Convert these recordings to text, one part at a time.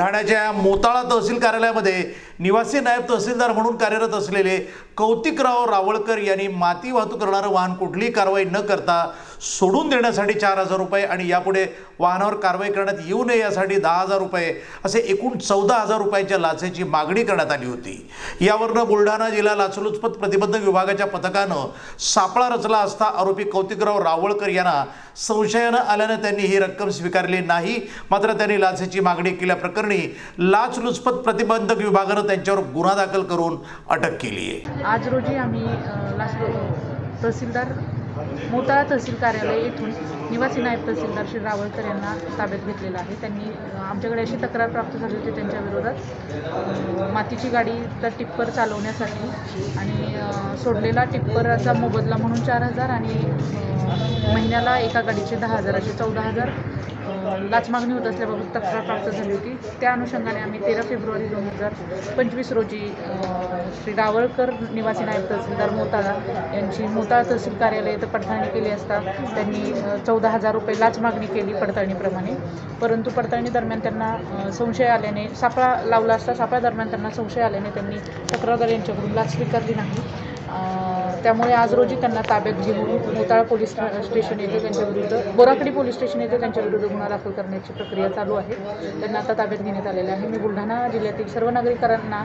बुलढाण्याच्या मोताळा तहसील कार्यालयामध्ये निवासी नायब तहसीलदार म्हणून कार्यरत असलेले कौतिकराव रावळकर यांनी माती वाहतूक करणारं वाहन कुठलीही कारवाई न करता सोडून देण्यासाठी 4,000 रुपये आणि यापुढे वाहनावर कारवाई करण्यात येऊ नये यासाठी 10,000 रुपये असे एकूण 14,000 रुपयाच्या लाचेची मागणी करण्यात आली होती। यावरून बुलढाणा जिल्हा लाचलुचपत प्रतिबंधक विभागाच्या पथकानं सापळा रचला असता आरोपी कौतिकराव रावळकर यांना संशयानं आल्यानं त्यांनी ही रक्कम स्वीकारली नाही। मात्र त्यांनी लाचेची मागणी केल्याप्रकरणी लाचलुचपत प्रतिबंधक विभागानं त्यांच्यावर गुन्हा दाखल करून अटक केली आहे। आज रोजी आम्ही तहसीलदार मोताळा तहसील कार्यालय येथून निवासी नायब तहसीलदार श्री रावळकर यांना ताब्यात घेतलेला आहे। त्यांनी आमच्याकडे अशी तक्रार प्राप्त झाली होती त्यांच्या विरोधात मातीची गाडीचा टिप्पर चालवण्यासाठी आणि सोडलेला टिप्परचा मोबदला म्हणून 4,000 आणि महिन्याला एका गाडीचे 10,000 असे 14,000 लाच मागणी होत असल्याबाबत तक्रार प्राप्त झाली होती। त्या अनुषंगाने आम्ही 13 फेब्रुवारी 2025 रोजी श्री रावळकर निवासी नायब तहसीलदार मोताळा यांची मोताळा तहसील कार्यालय येथे पडताळणी केली असता त्यांनी 14,000 रुपये लाच मागणी केली पडताळणीप्रमाणे। परंतु पडताळणी दरम्यान त्यांना संशय आल्याने सापळा लावला असता सापळा दरम्यान त्यांना संशय आल्याने त्यांनी तक्रारदार यांच्याकडून लाच स्वीकारली नाही। त्यामुळे आज रोजी त्यांना ताब्यात घेऊन मोताळा पोलीस स्टेशन येथे त्यांच्याविरुद्ध बोराखडी पोलीस स्टेशन येथे त्यांच्याविरुद्ध गुन्हा दाखल करण्याची प्रक्रिया चालू आहे। त्यांना आता ताब्यात घेण्यात आलेले आहे। मी बुलढाणा जिल्ह्यातील सर्व नागरिकांना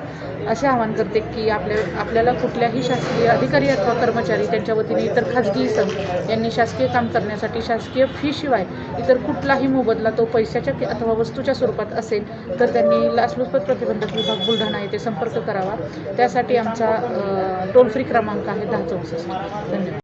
असे आवाहन करते की आपल्याला कुठल्याही शासकीय अधिकारी अथवा कर्मचारी त्यांच्या वतीने इतर खाजगी इसम यांनी शासकीय काम करण्यासाठी शासकीय फीशिवाय इतर कुठलाही मोबदला तो पैशाच्या अथवा वस्तूच्या स्वरूपात असेल तर त्यांनी लाचलुचपत प्रतिबंधक विभाग बुलढाणा येथे संपर्क करावा। त्यासाठी आमचा टोल फ्री क्रमांक आहे 1064। धन्यवाद।